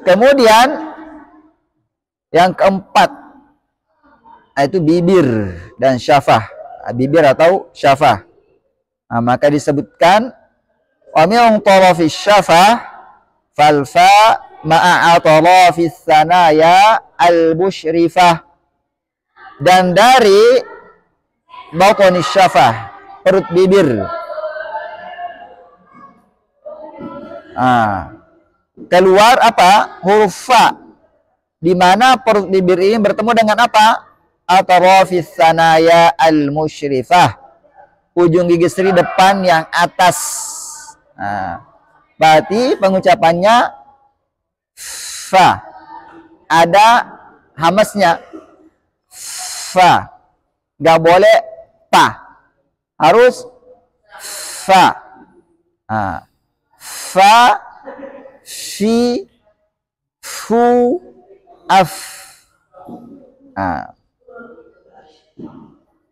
Kemudian yang keempat itu bibir dan syafah. Bibir atau syafah. Nah, maka disebutkan wa min tarafis syafah fal fa ma'a tarafis sanaya al musyrifah. Dan dari batonis syafah, perut bibir, keluar apa? Huruf fa, di mana perut bibir ini bertemu dengan apa? Atrafis sanaya al musyrifah, ujung gigi seri depan yang atas. Berarti pengucapannya fa, ada hamasnya, fa, nggak boleh pa, harus fa. Fa, fi, fu, af.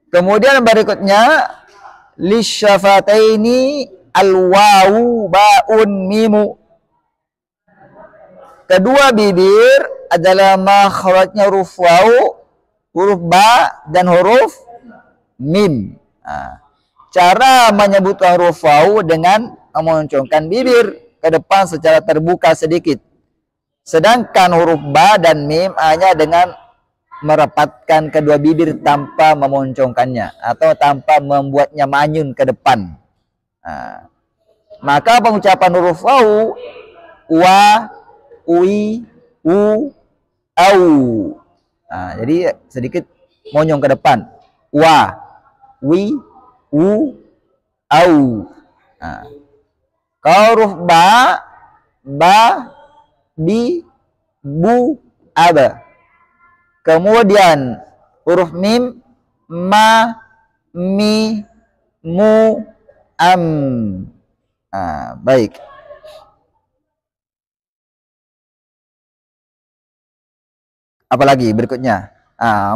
Kemudian berikutnya lisyafataini al-wawu ba'un mimu. Kedua bibir adalah makhrajnya huruf wawu, huruf ba, dan huruf mim. Cara menyebutkan huruf wawu dengan memoncongkan bibir ke depan secara terbuka sedikit. Sedangkan huruf ba dan mim hanya dengan merapatkan kedua bibir tanpa memoncongkannya atau tanpa membuatnya manyun ke depan. Maka pengucapan huruf wawu wa, ui, u, au. Jadi sedikit monyong ke depan. Wa, wi, u, au. Kalau huruf ba, bi, bu, aba. Kemudian huruf mim, ma, mi, mu, am. Baik. Apalagi berikutnya?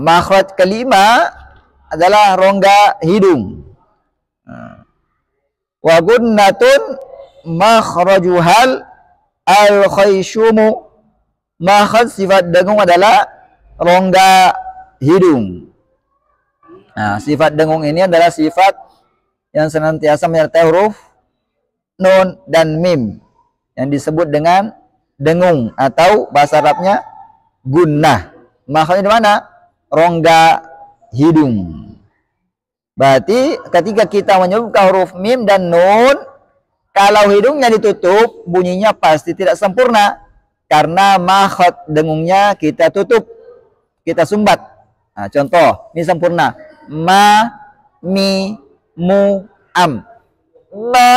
Makhraj kelima adalah rongga hidung. Wa gunnatun makhrajuhal al-khayshumu. Makhraj sifat dengung adalah rongga hidung. Sifat dengung ini adalah sifat yang senantiasa menyertai huruf nun dan mim yang disebut dengan dengung atau bahasa Arabnya gunnah. Makhrajnya di mana? Rongga hidung. Berarti ketika kita menyebutkan huruf mim dan nun, kalau hidungnya ditutup, bunyinya pasti tidak sempurna karena makhraj dengungnya kita tutup, kita sumbat. Contoh, ini sempurna. Ma, mi, mu, am. Ma,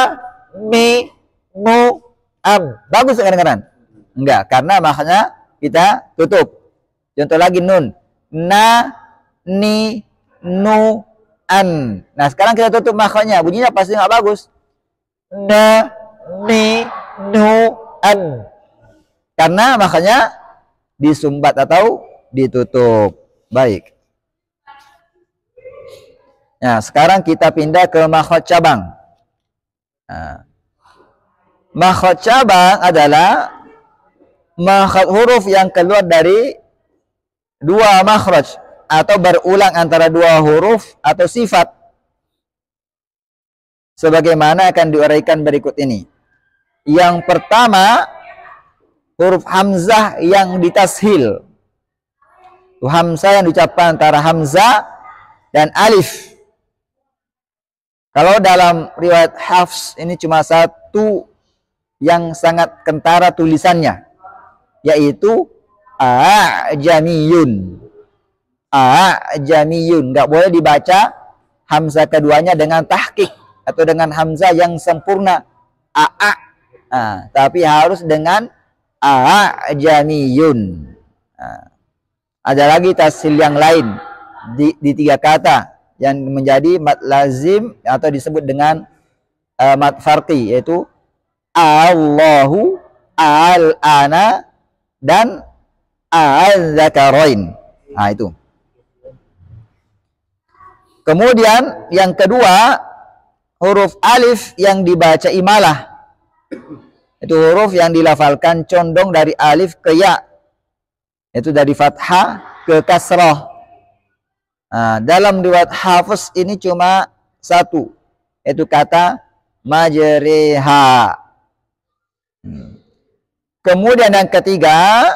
mi, mu, am. Bagus kadang-kadang? Enggak, karena makhrajnya kita tutup. Contoh lagi nun. Na, ni, nu, an. Nah, sekarang kita tutup makhrajnya, bunyinya pasti nggak bagus. Na, ni, nu, an. Karena makhrajnya disumbat atau ditutup. Baik. Nah, sekarang kita pindah ke makhraj cabang. Makhraj cabang adalah makhraj huruf yang keluar dari dua makhraj atau berulang antara dua huruf atau sifat. Sebagaimana akan diuraikan berikut ini. Yang pertama, huruf hamzah yang ditashil. Hamzah yang diucapkan antara hamzah dan alif. Kalau dalam riwayat Hafs ini cuma satu yang sangat kentara tulisannya, yaitu a'jamiyun. A'jamiyun, nggak boleh dibaca hamzah keduanya dengan tahqiq atau dengan hamzah yang sempurna tapi harus dengan a'jamiyun. Ada lagi tashil yang lain di tiga kata yang menjadi mad lazim atau disebut dengan mad farqi, yaitu Allahu, al-ana, dan al-zakarain. Itu. Kemudian yang kedua, huruf alif yang dibaca imalah. Itu huruf yang dilafalkan condong dari alif ke ya. Itu dari fathah ke kasrah. Nah, dalam riwayat Hafiz ini cuma satu, yaitu kata majriha. Kemudian yang ketiga,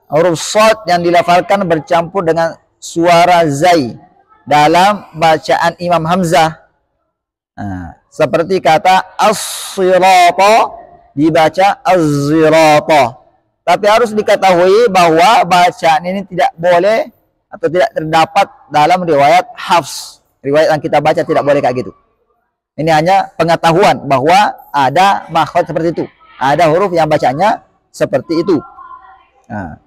huruf shad yang dilafalkan bercampur dengan suara zai dalam bacaan Imam Hamzah. Nah, seperti kata as-sirata dibaca az-zirata. Tapi harus diketahui bahwa bacaan ini tidak boleh atau tidak terdapat dalam riwayat Hafs. Riwayat yang kita baca tidak boleh kayak gitu. Ini hanya pengetahuan bahwa ada makhraj seperti itu. Ada huruf yang bacanya seperti itu. Nah,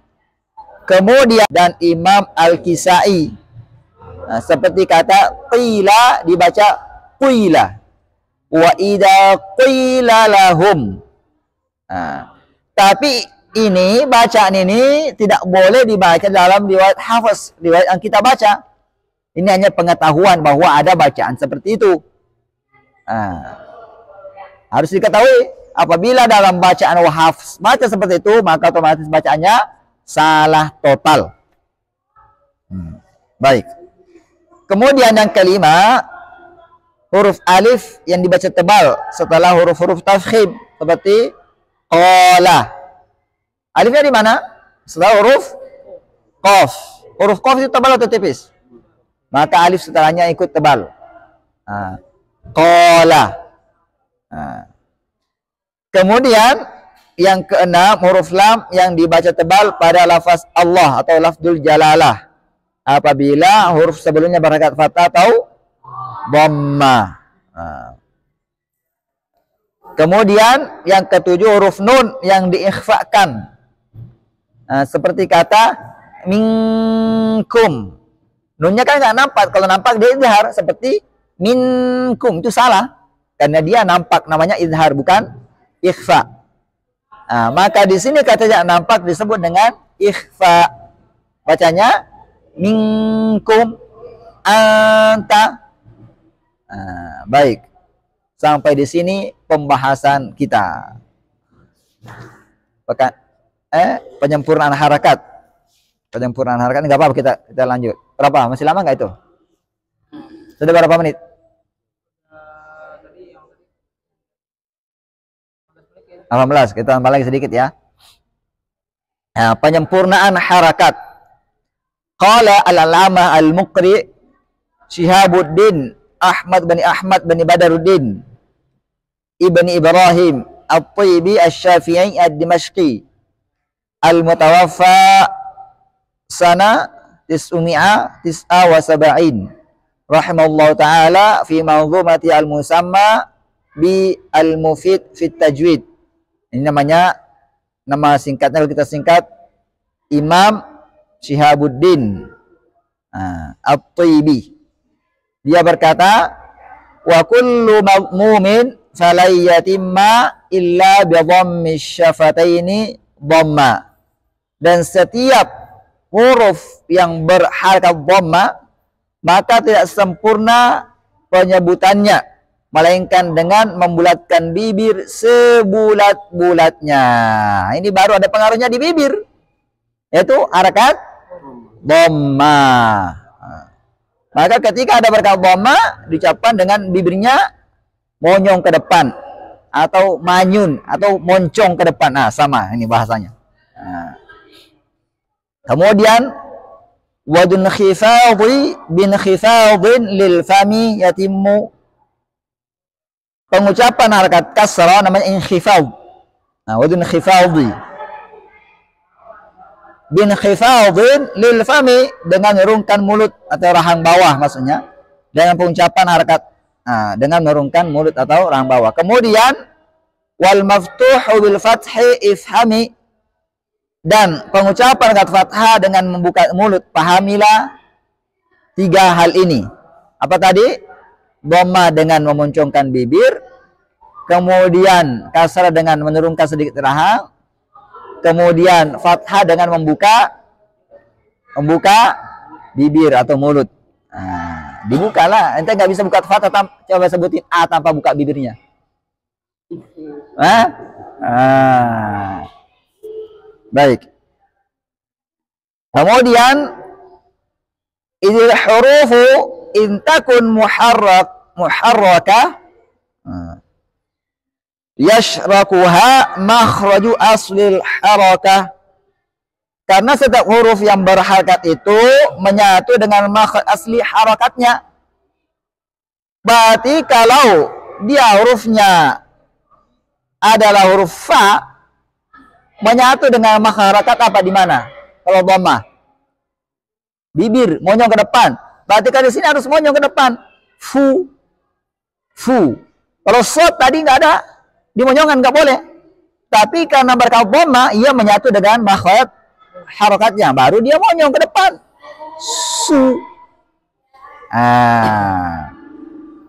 kemudian dan Imam Al-Kisai. Nah, seperti kata qila dibaca qila. Wa idza qila lahum. Nah, tapi ini bacaan ini tidak boleh dibaca dalam riwayat Hafiz, riwayat yang kita baca. Ini hanya pengetahuan bahwa ada bacaan seperti itu. Nah, harus diketahui apabila dalam bacaan Hafiz baca seperti itu, maka otomatis bacaannya salah total. Baik. Kemudian yang kelima, huruf alif yang dibaca tebal setelah huruf-huruf tafkhim seperti qala. Alifnya di mana? Setelah huruf qaf. Huruf qaf itu tebal atau tipis? Maka alif setelahnya ikut tebal. Qala. Kemudian yang keenam, huruf lam yang dibaca tebal pada lafaz Allah atau lafzul jalalah. Apabila huruf sebelumnya berharakat fathah atau dhamma. Kemudian yang ketujuh, huruf nun yang diikhfakan. Seperti kata minkum. Nunnya kan nggak nampak. Kalau nampak dia izhar. Seperti minkum. Itu salah. Karena dia nampak. Namanya izhar. Bukan ikhfa. Maka di sini kata yang nampak disebut dengan ikhfa. Bacanya minkum anta. Baik. Sampai di sini pembahasan kita. Penyempurnaan harakat. Penyempurnaan harakat nggak apa-apa, kita lanjut. Berapa? Masih lama nggak itu? Sudah berapa menit? 18. Kita tambah lagi sedikit ya. Nah, penyempurnaan harakat. Qala al-alamah al-muqri Syihabuddin Ahmad bin Badaruddin Ibni Ibrahim At-Tibi Asy-Syafi'i Ad-Dimashqi Al-Mutawaffa sana 979 rahimallahu ta'ala fi manzumati al-musamma bi al-mufid fit tajwid. Ini namanya, nama singkatnya kalau kita singkat, Imam Syihabuddin At-Tibi. Dia berkata, wa kullu mu'min falay yatimma illa bi dhammi syafataini dhamma. Dan setiap huruf yang berharakat dhamma maka tidak sempurna penyebutannya melainkan dengan membulatkan bibir sebulat-bulatnya. Ini baru ada pengaruhnya di bibir, yaitu harakat dhamma. Maka ketika ada harakat dhamma diucapkan dengan bibirnya monyong ke depan atau manyun atau moncong ke depan. Sama ini bahasanya. Kemudian wadun khifadhi bin khifadhin lil fami yatimmu. Pengucapan harakat kasrah namanya inkhifadh. Wadun khifadhi bin khifadhin lil fami, dengan merungkan mulut atau rahang bawah, maksudnya dengan pengucapan harakat dengan merungkan mulut atau rahang bawah. Kemudian wal maftuhu bil fathi ifhami, dan pengucapan kata fathah dengan membuka mulut, pahamilah tiga hal ini. Apa tadi? Dhamma dengan memoncongkan bibir, kemudian kasrah dengan menurunkan sedikit rahang, kemudian fathah dengan membuka bibir atau mulut. Dibukalah. Ente nggak bisa buka fathah coba sebutin A tanpa buka bibirnya. Ah, baik. Kemudian idil hurufu in takun muharrakah yashrakuha makhraju aslil harakah. Karena setiap huruf yang berharakat itu menyatu dengan makhraj asli harakatnya. Berarti kalau dia hurufnya adalah huruf fa, menyatu dengan makhraj harakat apa di mana? Kalau dhammah, bibir monyong ke depan. Berarti kan di sini harus monyong ke depan. Fu, fu. Kalau shad tadi nggak ada, dimonyongan nggak boleh. Tapi karena berkat dhammah, ia menyatu dengan makhraj harakatnya, baru dia monyong ke depan. Su.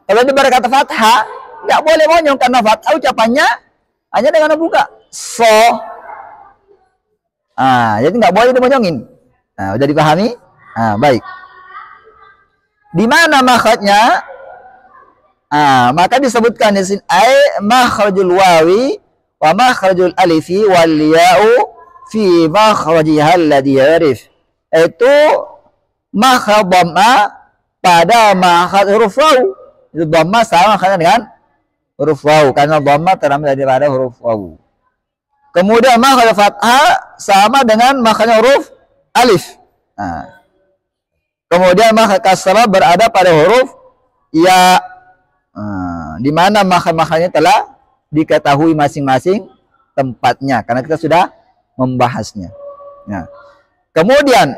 Kalau di berkata fathah nggak boleh monyong karena fathah ucapannya hanya dengan membuka. So. Jadi nggak boleh dimonyongin. Udah dipahami? Baik. Di mana makhrajnya? Maka disebutkan di sini makhrajul wawi wa makhrajul alifi wal ya'u fi makhrajiha alladhi yarif. Itu makhraj dhamma pada makhraj huruf waw. Itu dhamma sama dengan huruf waw karena dhamma terambil daripada huruf waw. Kemudian makhraj fathah sama dengan makhraj huruf alif. Kemudian makhraj kasrah berada pada huruf ya. Di mana makhraj-makhrajnya telah diketahui masing-masing tempatnya karena kita sudah membahasnya. Kemudian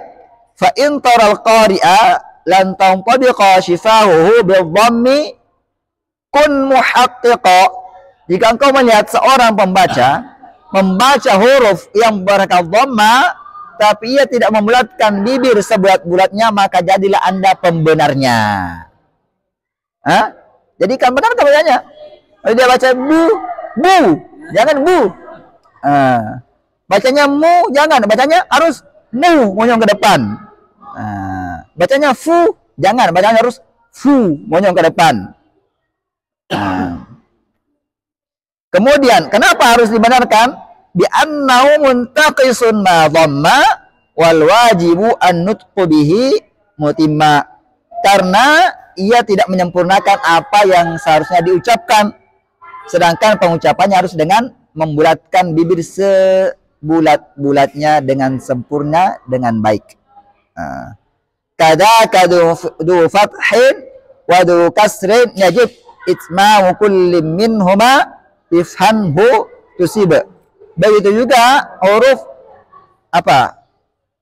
fa in taral qari'a lan tantabiqa shifahuhu bil dhammi kun muhaqqiqa. Jika engkau melihat seorang pembaca membaca huruf yang berkat dhamma tapi ia tidak membulatkan bibir sebulat-bulatnya, maka jadilah Anda pembenarnya. Jadi kan benar bacanya. Kalau dia baca bu, jangan bu. Bacanya mu, jangan. Bacanya harus mu, monyong ke depan. Bacanya fu, jangan. Bacanya harus fu, monyong ke depan. Kemudian, kenapa harus dibenarkan? Bi annahu muntaqisun ma dhamma wal wajibu an nutqu bihi mutimma. Karena ia tidak menyempurnakan apa yang seharusnya diucapkan. Sedangkan pengucapannya harus dengan membulatkan bibir bulat-bulatnya dengan sempurna dengan baik. Kadaka du fathin wa du kasrin yajib itma'u kulli minhuma ifhanhu tusib. Begitu juga huruf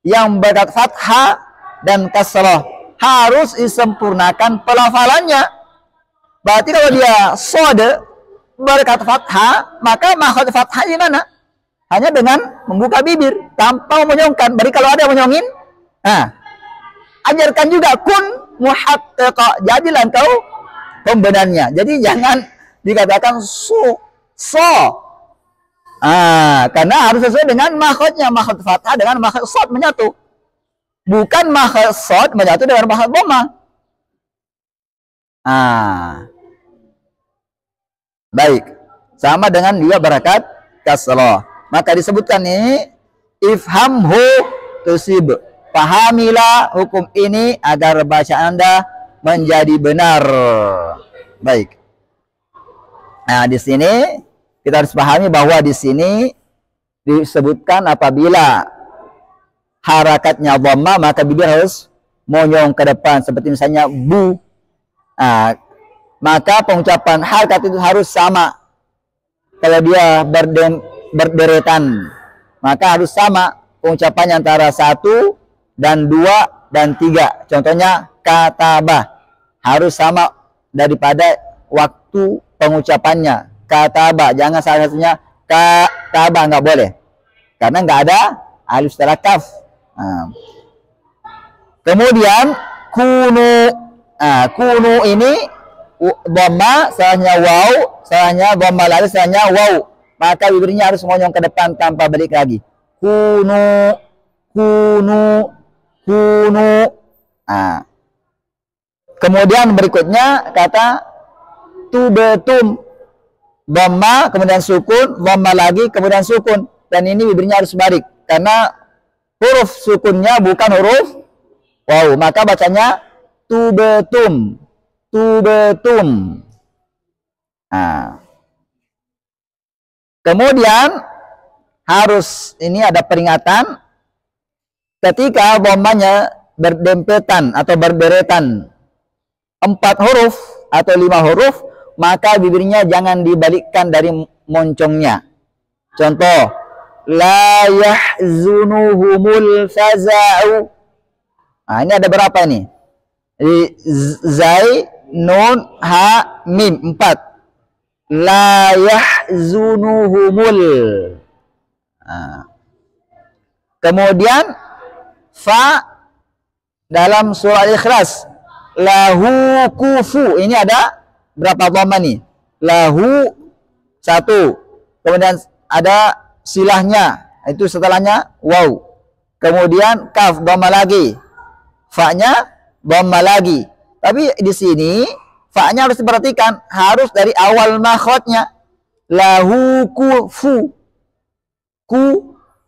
yang berkat fathah dan kasrah harus disempurnakan pelafalannya. Berarti kalau dia shad berkat fathah, maka makhraj fathah di mana? Hanya dengan membuka bibir tanpa memonyongkan. Berarti kalau ada monyongin, ajarkan juga kun muhaqqiqa. Jadilah engkau pembenarnya. Jadi jangan dikatakan so. Karena harus sesuai dengan makhrajnya. Makhraj fathah dengan makhraj shad menyatu. Bukan makhraj shad menyatu dengan makhraj dhammah. Baik. Sama dengan dia berkat kasrah. Maka disebutkan ini ifhamhu tusib. Pahamilah hukum ini agar bacaan Anda menjadi benar. Baik. Di sini kita harus pahami bahwa di sini disebutkan apabila harakatnya dhamma maka bibir harus monyong ke depan seperti misalnya bu. Maka pengucapan harakat itu harus sama. Kalau dia berderetan maka harus sama pengucapannya antara 1 dan 2 dan 3. Contohnya katabah harus sama daripada waktu pengucapannya. Katabah, jangan salah satunya katabah, nggak boleh karena nggak ada alif setelah kaf. Kemudian kunu ini dhamma, salahnya waw, salahnya dhamma lagi, salahnya waw, maka bibirnya harus monyong ke depan tanpa balik lagi. Kunu. Kemudian berikutnya kata tubetum. dhamma, kemudian sukun, dhamma lagi, kemudian sukun. Dan ini bibirnya harus balik. Karena huruf sukunnya bukan huruf waw. Maka bacanya tubetum. Tubetum. Nah. Kemudian harus, ini ada peringatan, ketika dhammanya berdempetan atau berderetan 4 huruf atau 5 huruf, maka bibirnya jangan dibalikkan dari moncongnya. Contoh, la yahzunuhumul faza'u. Nah, ini ada berapa ini? Zai, nun, ha, mim, 4. La yahzunuhumul. Nah. Kemudian fa dalam surah Al-Ikhlas, lahu kufu. Ini ada berapa dhamma nih? Lahu 1. Kemudian ada silahnya, itu setelahnya waw. Kemudian kaf, dhamma lagi. Fa-nya dhamma lagi. Tapi di sini fa-nya harus diperhatikan, harus dari awal makhrajnya. Lahu kufu.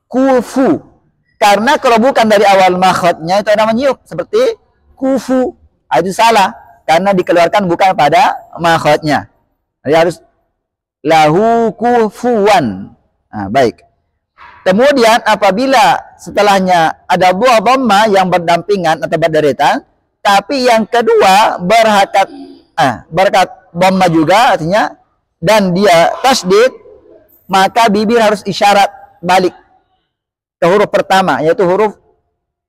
Kufu. Karena kalau bukan dari awal makhrajnya itu namanya menyup seperti kufu. Itu salah karena dikeluarkan bukan pada makhrajnya. Jadi harus lahu kufuwan. Nah, baik. Kemudian apabila setelahnya ada dua dhamma yang berdampingan atau berderetan, tapi yang kedua berhakat dhamma juga artinya, dan dia tasdid, maka bibir harus isyarat balik ke huruf pertama, yaitu huruf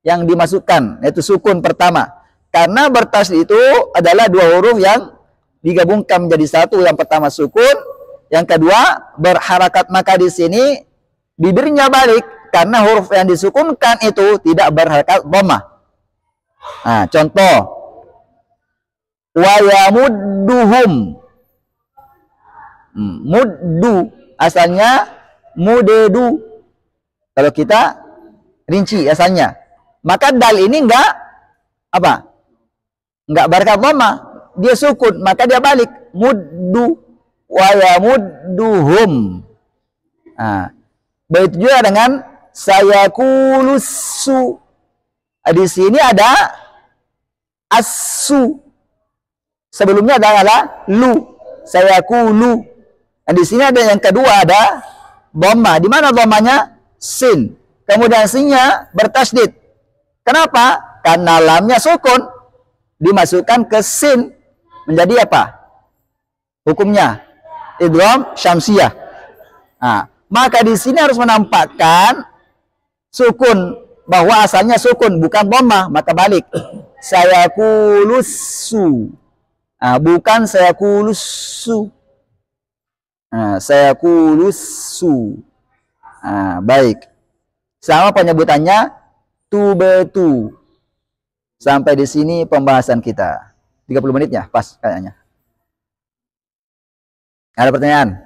yang dimasukkan, yaitu sukun pertama. Karena bertasdid itu adalah dua huruf yang digabungkan menjadi satu. Yang pertama sukun, yang kedua berharakat. Maka di sini bibirnya balik karena huruf yang disukunkan itu tidak berharakat dhammah. Nah, contoh wa yamudduhum. Muddu asalnya mudedu. Kalau kita rinci asalnya. Maka dal ini enggak apa? Enggak berharakat dhammah, dia sukun, maka dia balik muddu wa yamudduhum. Nah, begitu juga dengan sayakulusu. Di sini ada asu. Sebelumnya adalah lu. Sayakulu. Dan di sini ada yang kedua ada dhamma. Di mana dhammanya? Sin. Kemudian sinnya bertasdid. Kenapa? Karena lamnya sukun. Dimasukkan ke sin. Menjadi apa? Hukumnya idgham syamsiyah. Nah, maka di sini harus menampakkan sukun, bahwa asalnya sukun bukan dhammah, maka balik. Sayakulusu. Nah, bukan sayakulusu. Nah, sayakulusu. Nah, baik. Sama penyebutannya tubetu. Sampai di sini pembahasan kita. 30 menit ya, pas kayaknya. Ada pertanyaan?